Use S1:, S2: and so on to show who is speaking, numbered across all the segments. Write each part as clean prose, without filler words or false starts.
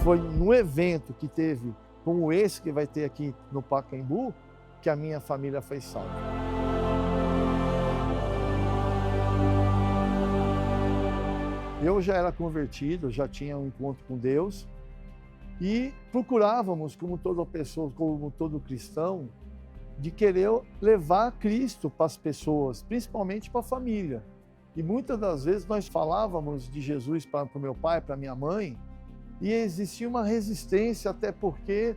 S1: foi num evento que teve, como esse que vai ter aqui no Pacaembu, que a minha família foi salva. Eu já era convertido, já tinha um encontro com Deus e procurávamos, como toda pessoa, como todo cristão, de querer levar Cristo para as pessoas, principalmente para a família. E muitas das vezes nós falávamos de Jesus para o meu pai, para minha mãe, e existia uma resistência, até porque,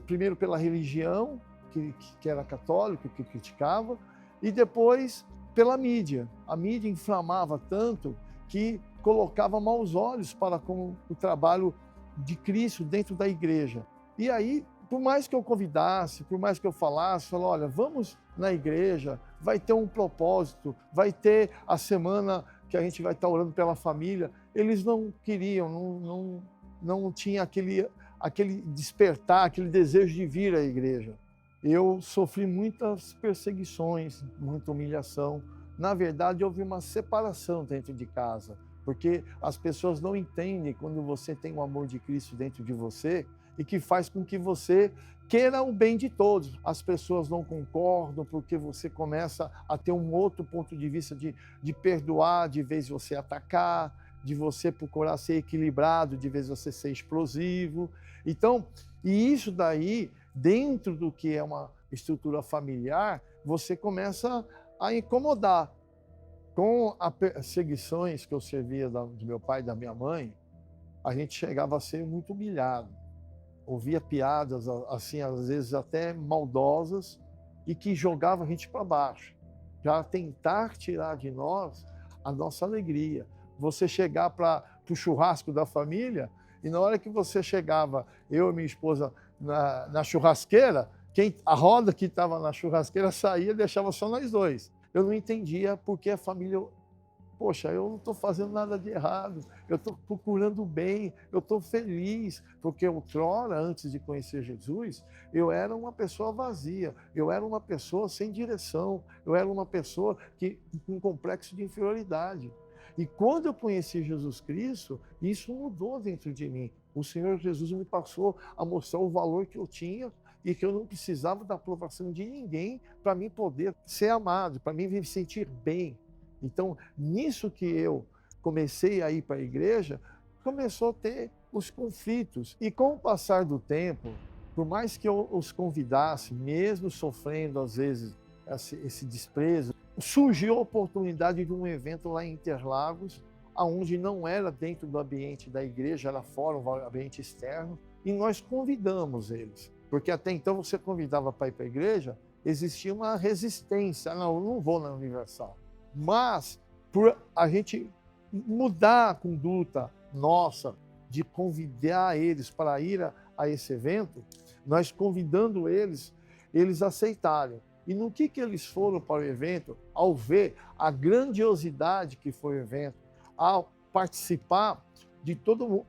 S1: primeiro pela religião, que era católica, que criticava, e depois pela mídia. A mídia inflamava tanto que colocava maus olhos para com o trabalho de Cristo dentro da igreja. E aí, por mais que eu convidasse, por mais que eu falasse, falava, olha, vamos na igreja, vai ter um propósito, vai ter a semana que a gente vai estar orando pela família. Eles não queriam, não tinha aquele despertar, aquele desejo de vir à igreja. Eu sofri muitas perseguições, muita humilhação. Na verdade, houve uma separação dentro de casa, porque as pessoas não entendem quando você tem o amor de Cristo dentro de você e que faz com que você queira o bem de todos. As pessoas não concordam porque você começa a ter um outro ponto de vista de perdoar, de vez você atacar, de você procurar ser equilibrado, de vez você ser explosivo. Então, e isso daí, dentro do que é uma estrutura familiar, você começa a incomodar. Com as perseguições que eu servia do meu pai e da minha mãe, a gente chegava a ser muito humilhado. Ouvia piadas, assim, às vezes até maldosas, e que jogavam a gente para baixo, para tentar tirar de nós a nossa alegria. Você chegar para o churrasco da família, e na hora que você chegava, eu e minha esposa, na churrasqueira, a roda que estava na churrasqueira saía e deixava só nós dois. Eu não entendia porque a família... Poxa, eu não estou fazendo nada de errado, eu estou procurando o bem, eu estou feliz, porque outrora, antes de conhecer Jesus, eu era uma pessoa vazia, eu era uma pessoa sem direção, eu era uma pessoa com complexo de inferioridade. E quando eu conheci Jesus Cristo, isso mudou dentro de mim. O Senhor Jesus me passou a mostrar o valor que eu tinha e que eu não precisava da aprovação de ninguém para mim poder ser amado, para mim me sentir bem. Então, nisso que eu comecei a ir para a igreja, começou a ter os conflitos. E com o passar do tempo, por mais que eu os convidasse, mesmo sofrendo às vezes esse desprezo, surgiu a oportunidade de um evento lá em Interlagos, onde não era dentro do ambiente da igreja, era fora, um ambiente externo, e nós convidamos eles. Porque até então você convidava para ir para a igreja, existia uma resistência. Não, eu não vou na Universal. Mas, por a gente mudar a conduta nossa de convidar eles para ir a esse evento, nós convidando eles, eles aceitaram. E no que eles foram para o evento, ao ver a grandiosidade que foi o evento, ao participar de todo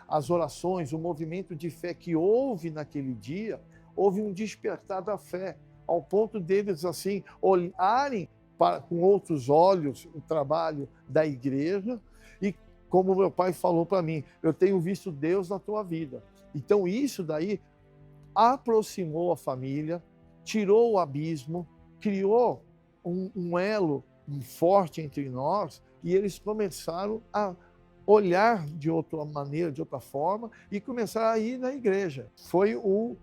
S1: as orações, o movimento de fé que houve naquele dia, houve um despertar da fé, ao ponto deles assim olharem com outros olhos o trabalho da igreja e, como meu pai falou para mim, eu tenho visto Deus na tua vida. Então isso daí aproximou a família, tirou o abismo, criou um elo forte entre nós e eles começaram a olhar de outra maneira, de outra forma e começaram a ir na igreja. Foi o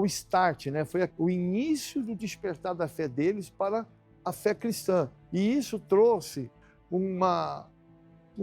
S1: start, né? Foi o início do despertar da fé deles para a fé cristã. E isso trouxe uma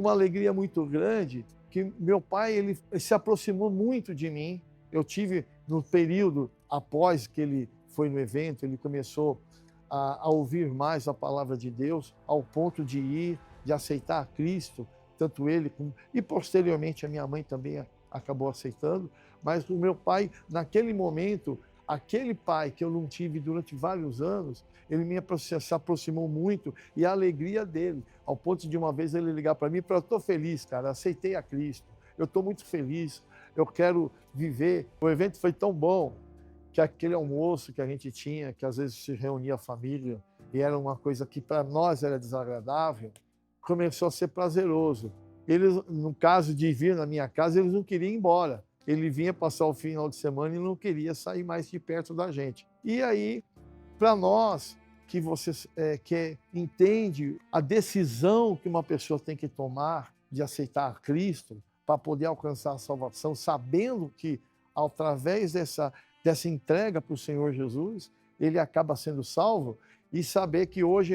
S1: alegria muito grande, que meu pai ele se aproximou muito de mim. Eu tive, no período após que ele foi no evento, ele começou a ouvir mais a palavra de Deus, ao ponto de ir, de aceitar Cristo, tanto ele como... E posteriormente a minha mãe também acabou aceitando, mas o meu pai, naquele momento, aquele pai que eu não tive durante vários anos, ele se aproximou muito e a alegria dele, ao ponto de uma vez ele ligar para mim e falar, eu estou feliz, cara, aceitei a Cristo, eu estou muito feliz, eu quero viver. O evento foi tão bom que aquele almoço que a gente tinha, que às vezes se reunia a família e era uma coisa que para nós era desagradável, começou a ser prazeroso. Eles, no caso de vir na minha casa, eles não queriam ir embora. Ele vinha passar o final de semana e não queria sair mais de perto da gente. E aí, para nós, que você que entende a decisão que uma pessoa tem que tomar de aceitar Cristo para poder alcançar a salvação, sabendo que, através dessa entrega para o Senhor Jesus, ele acaba sendo salvo, e saber que hoje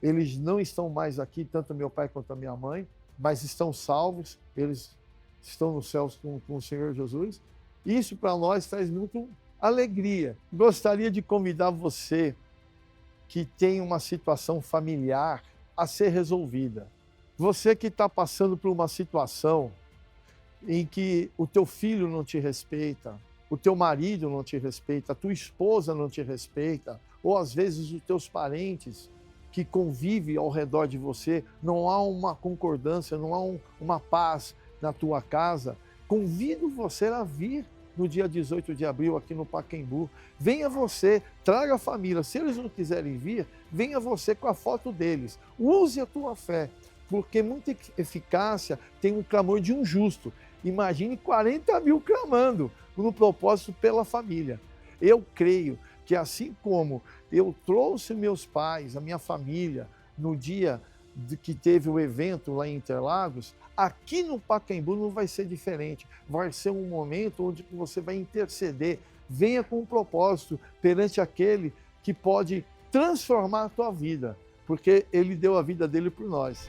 S1: eles não estão mais aqui, tanto meu pai quanto a minha mãe, mas estão salvos, eles estão nos céus com o Senhor Jesus. Isso para nós traz muito alegria. Gostaria de convidar você que tem uma situação familiar a ser resolvida. Você que está passando por uma situação em que o teu filho não te respeita, o teu marido não te respeita, a tua esposa não te respeita, ou às vezes os teus parentes que convivem ao redor de você, não há uma concordância, não há uma paz na tua casa, convido você a vir no dia 18 de abril aqui no Pacaembu. Venha você, traga a família. Se eles não quiserem vir, venha você com a foto deles. Use a tua fé, porque muita eficácia tem um clamor de um justo. Imagine 40 mil clamando no propósito pela família. Eu creio que assim como eu trouxe meus pais, a minha família, no dia que teve o evento lá em Interlagos, aqui no Pacaembu não vai ser diferente. Vai ser um momento onde você vai interceder. Venha com um propósito perante aquele que pode transformar a tua vida, porque ele deu a vida dele por nós.